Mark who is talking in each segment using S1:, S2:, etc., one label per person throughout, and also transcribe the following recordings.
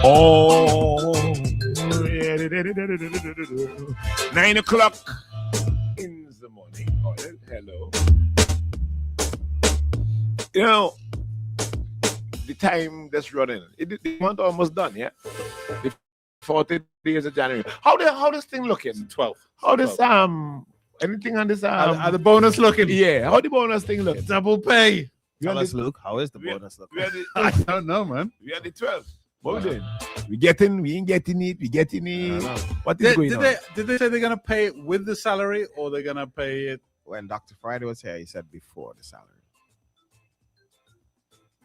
S1: Oh, 9 o'clock in the morning. Oh, hello. You know, the time that's running. The month almost done, yeah? The 40 days of January. How this thing looking?
S2: 12.
S1: How this anything on this
S2: Are the bonus looking?
S1: Yeah, how the bonus thing look?
S2: Double pay.
S3: Tell us, Luke, how is the bonus looking?
S2: I don't know, man.
S1: We are the 12th. What we doing? We ain't getting it. What is going on?
S2: Did they say they're gonna pay it with the salary or they're gonna pay it?
S3: When Dr. Friday was here, he said before the salary.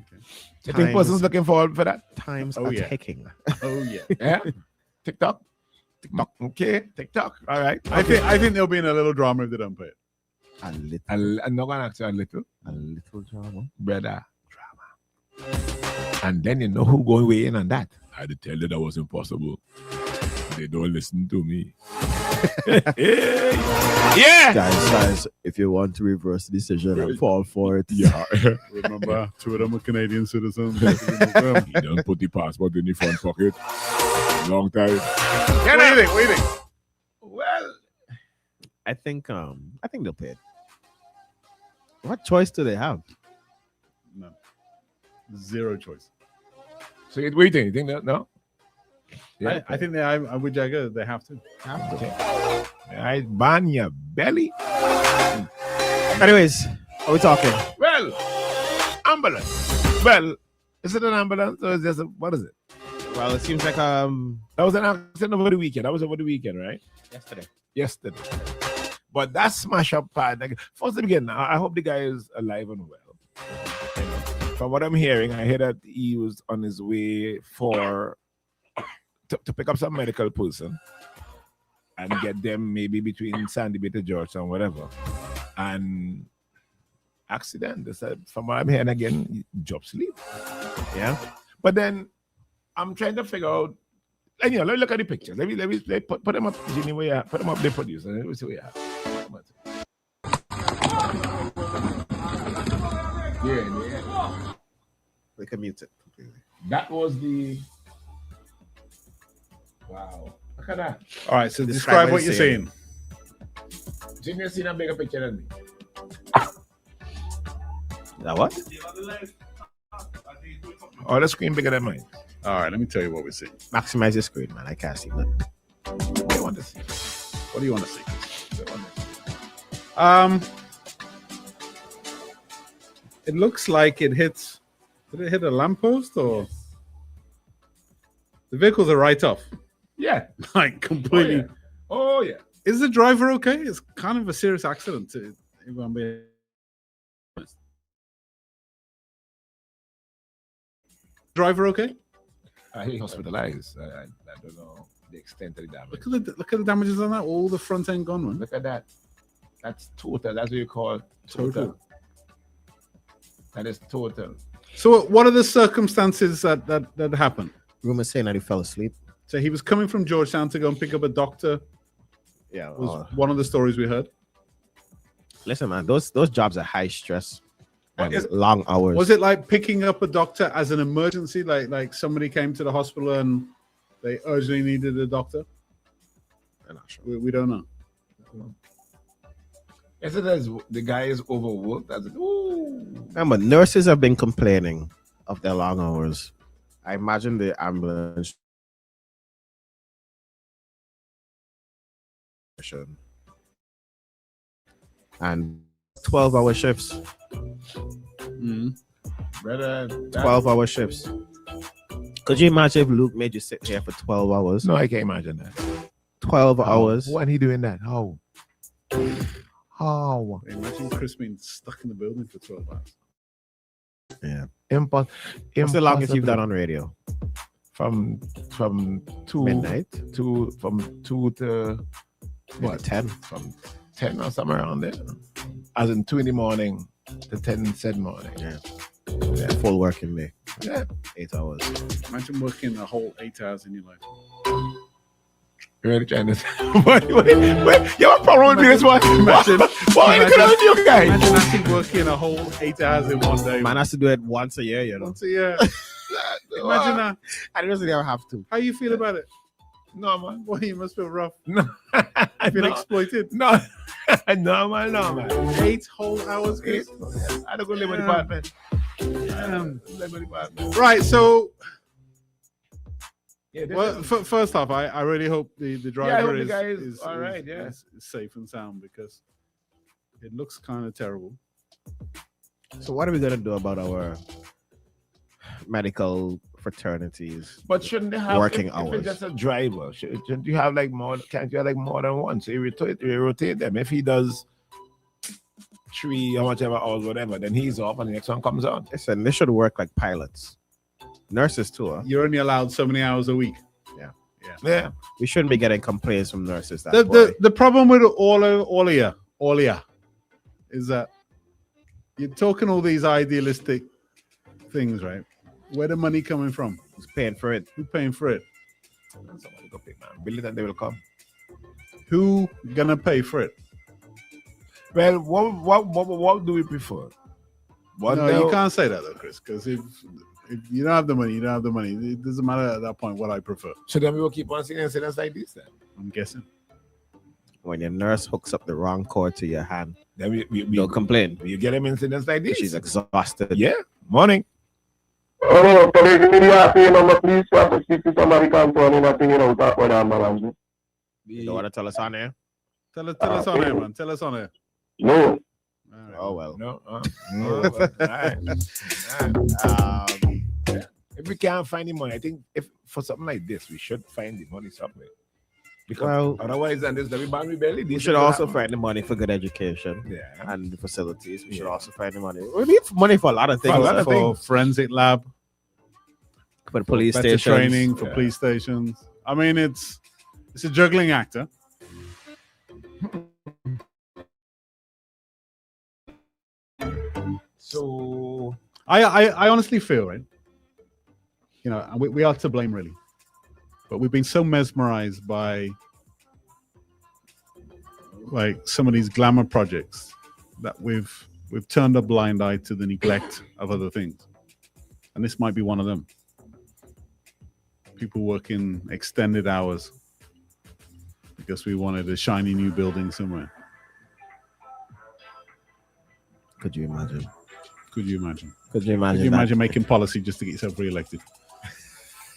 S1: Okay. You think person's looking forward for that?
S3: Times are ticking.
S2: Oh yeah.
S1: Yeah. TikTok. Okay. TikTok. All right.
S2: I think there'll be in a little drama if they don't pay it.
S3: A little.
S1: I'm not gonna ask you a little.
S3: A little drama.
S1: Brother. Drama. And then you know who going way in on that. I had to tell you that was impossible. They don't listen to me. Yeah.
S3: Guys, if you want to reverse the decision and fall for it.
S1: Yeah.
S2: Remember, two of them are Canadian citizens.
S1: He don't put the passport in the front pocket. Long time.
S2: Waiting.
S1: Well,
S3: I think they'll pay it. What choice do they have?
S2: No. Zero choice.
S1: So what do you think? You think that? No?
S2: Yeah, I think with Jagger, they have to.
S1: I ban your belly.
S3: Anyways, are we talking?
S1: Well, ambulance. Well, is it an ambulance or is this what is it?
S3: Well, it seems like
S1: that was an accident over the weekend. That was over the weekend, right? Yesterday. But that smash up part, like, first again, I hope the guy is alive and well. You know, from what I'm hearing, I hear that he was on his way to pick up some medical person and get them maybe between Sandy Bay to Georgetown, whatever. And accident. They said, from what I'm hearing again, job sleep.
S3: Yeah.
S1: But then I'm trying to figure out, and let me look at the pictures. Let me put them up, Ginny, where you have. Put them up, they produce, and let me see where you have. Yeah.
S3: We can mute it completely.
S1: That was the. Wow. Look at that.
S2: All right, so describe what you're saying.
S1: Jimmy has seen a bigger picture than me.
S3: Is that what?
S1: Oh, the screen bigger than mine.
S2: All right, let me tell you what we see.
S3: Maximize your screen, man. I can't see nothing.
S1: What do you want to see?
S2: What do you want to see? It looks like it hits. Did it hit a lamppost or? Yes. The vehicles are right off.
S1: Yeah.
S2: Like completely.
S1: Oh, yeah.
S2: Is the driver okay? It's kind of a serious accident. If I'm being honest. Driver okay?
S1: He hospitalized. I don't know the extent of the damage.
S2: Look at the damages on that. All the front end gone, man.
S1: Look at that. That's total. That's what you call total. That is total.
S2: So what are the circumstances that happened?
S3: Rumors saying that he fell asleep.
S2: So he was coming from Georgetown to go and pick up a doctor.
S3: Yeah,
S2: was one of the stories we heard.
S3: Listen, man, those jobs are high stress and long hours.
S2: Was it like picking up a doctor as an emergency? Like somebody came to the hospital and they urgently needed a doctor?
S3: I'm not sure.
S2: We don't know.
S1: Is it as the guy is overworked?
S3: But nurses have been complaining of their long hours. I imagine the ambulance and 12-hour shifts.
S1: Mm-hmm.
S3: 12-hour shifts. Could you imagine if Luke made you sit here for 12 hours?
S1: No, I can't imagine that.
S3: 12 hours.
S1: When he doing that? How?
S2: Imagine Chris being stuck in the building for 12 hours.
S3: Yeah.
S1: What's
S3: the longest you've done on radio?
S1: From 2
S3: midnight
S1: to 2 to what?
S3: 10.
S1: From 10 or somewhere around there. As in 2 in the morning to 10 said morning.
S3: Yeah. Full working day.
S1: Yeah.
S3: 8 hours.
S2: Imagine working a whole 8 hours in your life.
S1: You're really trying to say, you have a problem with this one?
S2: Imagine
S1: you guys?
S2: Imagine actually working a whole 8 hours in one day.
S3: Man has to do it once a year, you know.
S2: Once a year. Imagine that.
S3: I don't think I'll have to.
S2: How you feel about it?
S1: No, man.
S2: Boy, you must feel rough.
S1: No.
S2: I feel
S1: No.
S2: exploited.
S1: No. No, man.
S2: 8 whole hours, Chris.
S1: I don't go live in the apartment. Live in the apartment.
S2: Right, so
S1: Yeah,
S2: well, first off, I really hope the driver
S1: the
S2: is,
S1: guy is all right,
S2: is safe and sound, because it looks kind of terrible.
S3: So what are we gonna do about our medical fraternities?
S1: But shouldn't they have
S3: Working
S1: if
S3: hours.
S1: it's just a driver? Shouldn't you have like more? Can't you have like more than one? So you rotate them. If he does 3 or whatever hours, whatever, then he's off and the next one comes on.
S3: Listen, they should work like pilots, nurses too. Huh?
S2: You're only allowed so many hours a week.
S1: Yeah.
S3: We shouldn't be getting complaints from nurses.
S2: The problem with all of you is that you're talking all these idealistic things, right? Where the money coming from?
S3: Who's paying for it?
S2: Who paying for it?
S1: Somebody go pay, man. Believe that they will come.
S2: Who gonna pay for it?
S1: Well, what do we prefer?
S2: No, you can't say that though, Chris, because if you don't have the money, you don't have the money. It doesn't matter at that point what I prefer.
S1: So then we will keep on seeing incidents like this then.
S2: I'm guessing.
S3: When your nurse hooks up the wrong cord to your hand,
S1: Then we
S3: don't complain.
S1: You get them incidents like this.
S3: She's exhausted.
S1: Yeah. Morning.
S4: Oh, police media saying please to speak to somebody concerning nothing, talk with them.
S3: You don't want to tell us on there?
S2: Tell us on there, man. Tell us on there.
S4: No.
S2: All right.
S3: Oh well.
S1: No. No. All right. If we can't find the money, I think if for something like this, we should find the money somewhere. Because otherwise, then there's the man we barely.
S3: We should also find the money for good education.
S1: Yeah.
S3: And the facilities. We should also find the money. We need money for a lot of things.
S2: For forensic lab,
S3: For the police
S2: better
S3: stations.
S2: training for police stations. I mean, it's a juggling act, huh?
S1: So
S2: I honestly feel, right? We are to blame, really, but we've been so mesmerized by like some of these glamour projects that we've turned a blind eye to the neglect of other things, and this might be one of them. People working extended hours because we wanted a shiny new building somewhere.
S3: Could you imagine?
S2: Could you imagine?
S3: Could you imagine?
S2: Could you imagine making policy just to get yourself re-elected?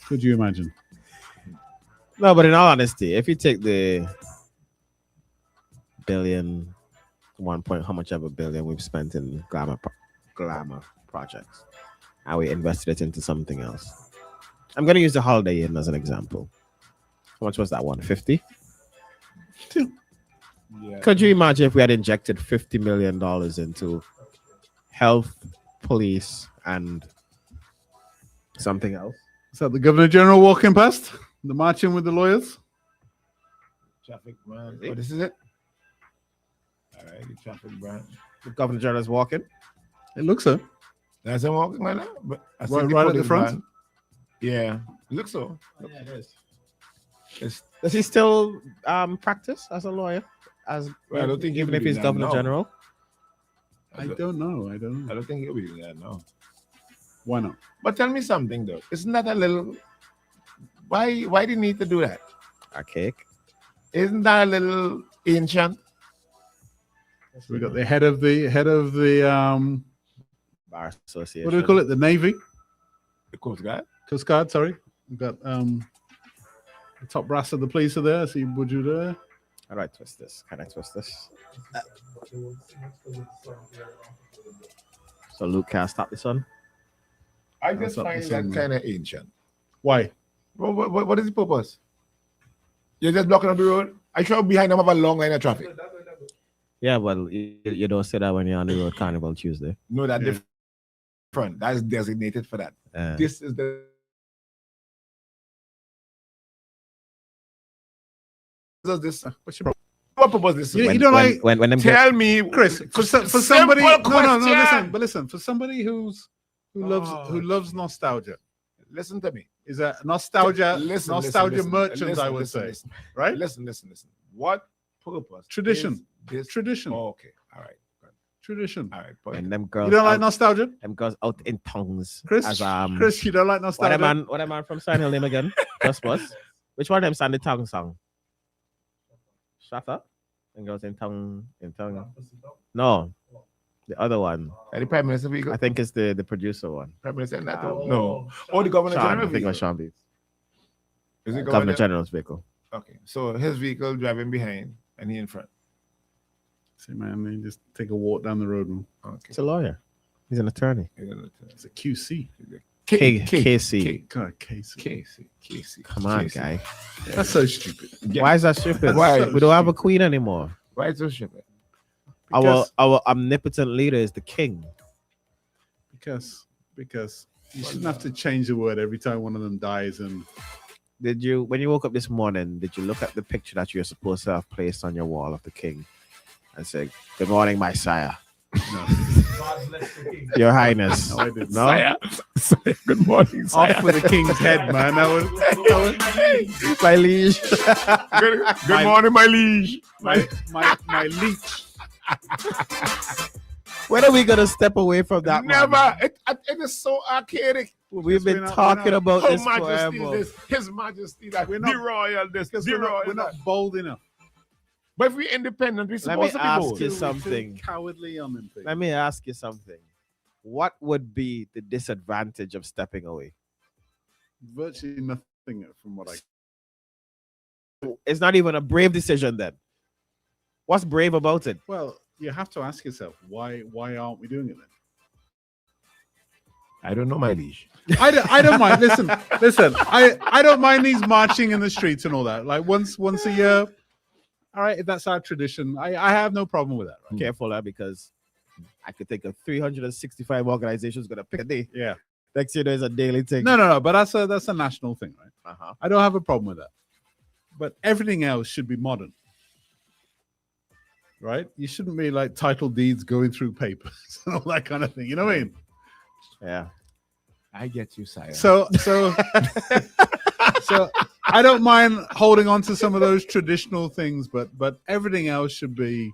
S2: Could you imagine?
S3: No, but in all honesty, if you take the billion, 1 point, how much of a billion we've spent in glamour projects, and we invested it into something else. I'm going to use the Holiday Inn as an example. How much was that one? 50?
S1: yeah.
S3: Could you imagine if we had injected $50 million into health, police, and something else?
S2: Is that the Governor General walking past? The marching with the lawyers?
S1: Traffic man. Oh, this is it. All right, the traffic brand.
S3: The Governor General is walking.
S2: It looks so.
S1: That's him walking right now. But I see
S2: Right at the
S1: police
S2: front?
S1: van. Yeah, it looks so.
S3: Yeah, it
S1: It's,
S3: Does he still practice as a lawyer?
S1: Well, I don't think
S3: even
S1: he'll
S3: if
S1: be
S3: he's
S1: that
S3: Governor
S1: now.
S3: General?
S2: I don't know.
S1: I don't think he'll be doing that now.
S2: Why not?
S1: But tell me something though. Isn't that a little? Why do you need to do that?
S3: Archaic.
S1: Isn't that a little ancient?
S2: So we got the head of the
S3: Bar Association.
S2: what do we call it? The Navy,
S1: The Coast Guard.
S2: Coast Guard. Sorry, we've got the top brass of the police are there. See Buju there.
S3: How do I twist this? Can I twist this? So Luke can't stop this one.
S1: I
S2: That's
S1: just
S2: not
S1: find
S2: the
S1: that
S2: same,
S1: kind of ancient.
S2: Why?
S1: What is the purpose? You're just blocking up the road. I should behind them have a long line of traffic.
S3: Yeah, well, you don't say that when you're on the road Carnival Tuesday.
S1: No, that's different. That's designated for that. This is the. This.
S2: What's your problem?
S1: What purpose this is?
S2: You don't like
S3: when them
S1: Tell me,
S2: Chris for
S1: Simple
S2: somebody. No,
S1: question.
S2: listen. For somebody who loves nostalgia,
S1: listen to me.
S2: is a nostalgia
S1: Listen,
S2: merchant,
S1: listen,
S2: I would
S1: listen,
S2: say,
S1: listen.
S2: right?
S1: Listen. What purpose?
S2: Tradition.
S1: is this?
S2: Tradition.
S1: Oh, okay. All right. Good.
S2: Tradition.
S1: All right, point.
S3: And them girls.
S2: You don't like nostalgia?
S3: Them girls out in tongues.
S2: Chris,
S3: As,
S2: Chris, you don't like nostalgia?
S3: What am I from Sign Hill name again? Just was. Which one of them sang the tongue song? Shut up. And girls in tongue. No. The other one.
S1: The Prime Minister vehicle?
S3: I think it's the producer one.
S1: Prime Minister in that one? No. Oh, the Governor
S3: Sean,
S1: General
S3: I think it
S1: vehicle?
S3: was Sean Beats.
S1: Is it
S3: Governor General's vehicle.
S1: Okay. So his vehicle driving behind and he in front.
S2: See, man, they just take a walk down the road. Man.
S1: Okay.
S3: He's a lawyer. He's an attorney.
S2: It's a QC.
S3: KC.
S2: God, KC.
S1: Casey.
S3: Come on, guy.
S2: That's so stupid.
S1: Yeah.
S3: Why is that stupid?
S1: Why?
S3: We don't have a queen anymore.
S1: Why is so stupid?
S2: Because-
S3: Our omnipotent leader is the king.
S2: Because you shouldn't have to change the word every time one of them dies. And
S3: Did you, when you woke up this morning, did you look at the picture that you're supposed to have placed on your wall of the king and say, "Good morning, my sire"?
S2: no,
S3: Your Highness.
S2: no, I didn't.
S3: No?
S1: Sire. Good morning, sire.
S2: Off with the king's head, man. That was
S3: My liege.
S1: Good morning, my liege.
S2: my leech.
S3: When are we gonna step away from that?
S1: Never.
S3: Man?
S1: It is so archaic.
S3: We've been
S2: we're not-
S3: talking about
S1: Her
S3: this
S1: Majesty
S3: forever.
S1: this, His Majesty that,
S2: We're
S1: the
S2: not-
S1: royal this,
S2: Because
S1: the
S2: we're
S1: royal
S2: not
S1: that.
S2: bold enough.
S1: But if we're independent, we're
S3: Let me
S1: supposed to be
S3: ask
S1: bold.
S3: you
S2: We're too
S3: something.
S2: cowardly on them things.
S3: Let me ask you something. What would be the disadvantage of stepping away?
S2: Virtually nothing from what I.
S3: It's not even a brave decision then. What's brave about it?
S2: Well, you have to ask yourself why aren't we doing it then?
S1: I don't know, my liege.
S2: I don't mind. Listen. I don't mind these marching in the streets and all that. Like once a year. All right, if that's our tradition, I have no problem with that. Right?
S3: Careful, because I could think of 365 organizations gonna pick a day.
S2: Yeah.
S3: Next year there's a daily thing.
S2: No. But that's a national thing, right?
S3: Uh-huh.
S2: I don't have a problem with that. But everything else should be modern. Right? You shouldn't be like title deeds going through papers and all that kind of thing. You know what I mean?
S3: Yeah.
S1: I get you, sire.
S2: So I don't mind holding on to some of those traditional things, but everything else should be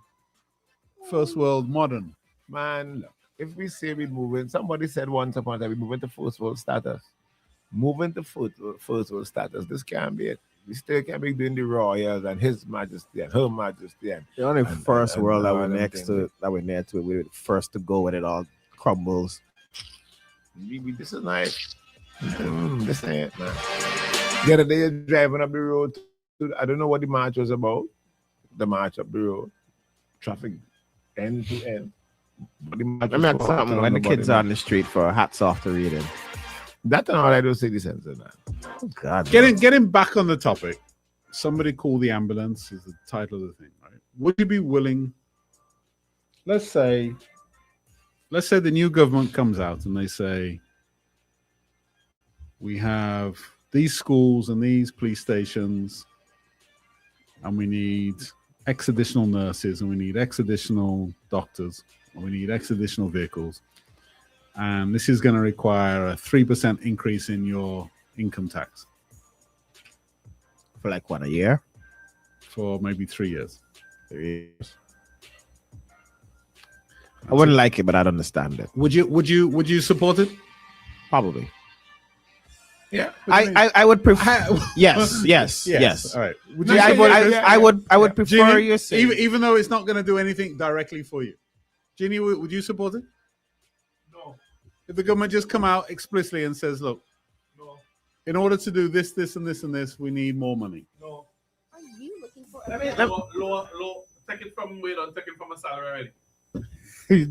S2: first world modern.
S1: Man, look, if we say we're moving, somebody said once upon a time we're moving to first world status. Moving to first world status, this can't be it. We still can't be doing the royals and His Majesty and Her Majesty and
S3: The only first world that
S1: all
S3: we're
S1: them
S3: next
S1: things.
S3: to, that we're near to, we're the first to go when it all crumbles.
S1: this is nice. This ain't man. The other day, you're driving up the road. I don't know what the march was about. The march up the road, traffic end to end. But the march
S3: Let me
S1: was
S3: ask
S1: so
S3: something.
S1: hot
S3: When the
S1: on body,
S3: kids
S1: man.
S3: are on the street for hats off to reading.
S1: That and all I don't say the sense of that.
S3: Oh God.
S2: Getting back on the topic, somebody call the ambulance is the title of the thing, right? Would you be willing? Let's say the new government comes out and they say we have these schools and these police stations, and we need X additional nurses, and we need X additional doctors, and we need X additional vehicles. And this is going to require a 3% increase in your income tax
S3: For like what, a year?
S2: for maybe 3 years.
S3: 3 years. I wouldn't like it, but I'd understand it.
S2: Would you support it?
S3: Probably.
S1: Yeah.
S3: I would prefer. Yes.
S2: All right. Would
S3: Yeah,
S2: support it, Chris?
S3: I would prefer
S2: Jeannie,
S3: you say.
S2: even though it's not going to do anything directly for you. Ginny, would you support it?
S1: No.
S2: If the government just come out explicitly and says, look,
S1: No.
S2: in order to do this, this, and this, and this, we need more money.
S1: No.
S5: Are you looking for
S6: Low. Take it from take it from a salary already.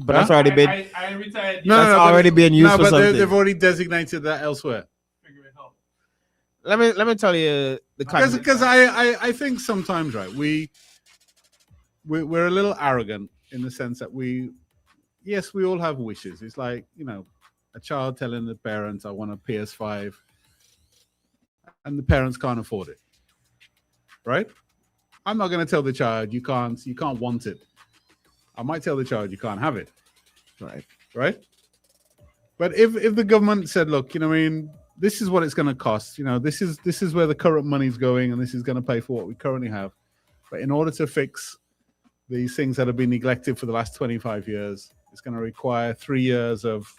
S3: But that's already been.
S6: I retired.
S2: No,
S3: That's
S2: but-
S3: already being used
S2: No,
S3: for
S2: but
S3: something.
S2: they've already designated that elsewhere.
S6: Figure it out.
S3: Let me tell you the
S2: Because I think sometimes, right, we're a little arrogant in the sense that we all have wishes. It's like, a child telling the parents, I want a PS5, and the parents can't afford it. Right? I'm not going to tell the child you can't want it. I might tell the child you can't have it. Right? But if the government said, look, this is what it's going to cost. This is where the current money's going, and this is going to pay for what we currently have. But in order to fix these things that have been neglected for the last 25 years. It's going to require 3 years of.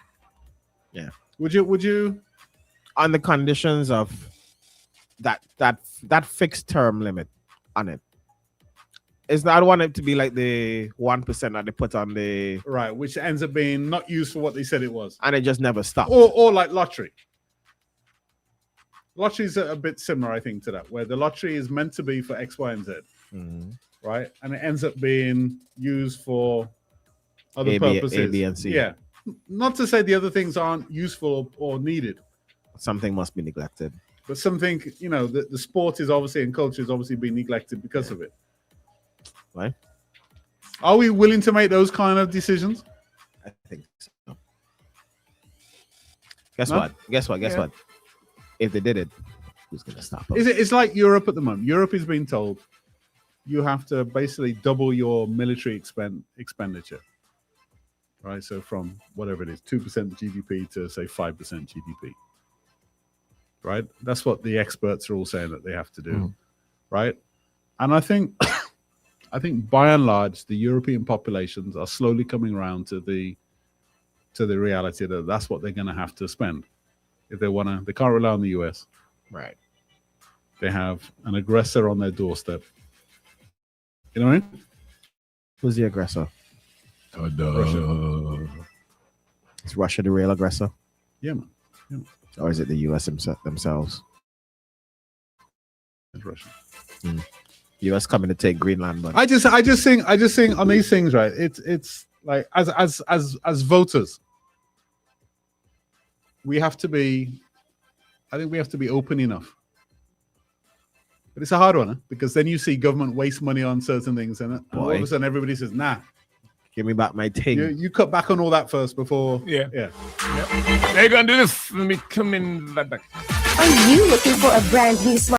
S3: Yeah.
S2: Would you?
S3: On the conditions of that fixed term limit on it. It's not, I don't want it to be like the 1% that they put on the
S2: Right, which ends up being not used for what they said it was.
S3: and it just never stopped.
S2: Or like lottery. Lotteries are a bit similar, I think, to that, where the lottery is meant to be for X, Y, and Z, right? And it ends up being used for other purposes.
S3: A, B, and C.
S2: Yeah. Not to say the other things aren't useful or needed,
S3: Something must be neglected.
S2: but something, the sport is obviously and culture is obviously being neglected because of it.
S3: Right?
S2: Are we willing to make those kind of decisions?
S3: I think so. Guess
S2: No?
S3: what? Guess what? If they did it, who's gonna stop us?
S2: It's like Europe at the moment. Europe is being told you have to basically double your military expenditure. Right? So from whatever it is, 2% GDP to say 5% GDP. Right? That's what the experts are all saying that they have to do. Right? And I think by and large, the European populations are slowly coming around to the reality that that's what they're going to have to spend if they want to. They can't rely on the US.
S3: Right.
S2: They have an aggressor on their doorstep. You know what I mean?
S3: Who's the aggressor?
S1: Russia.
S3: Is Russia the real aggressor?
S2: Yeah, man.
S3: Or is it the US themselves?
S2: It's Russia.
S3: US coming to take Greenland, but
S2: I just think on these things, right? It's like as voters, we have to be. I think we have to be open enough. But it's a hard one, because then you see government waste money on certain things, and all of a sudden everybody says, "Nah,
S3: give me back my thing."
S2: you cut back on all that first before."
S1: Yeah.
S2: Yeah.
S1: They're gonna do this. Let me come in that back.
S5: Are you looking for a brand new smart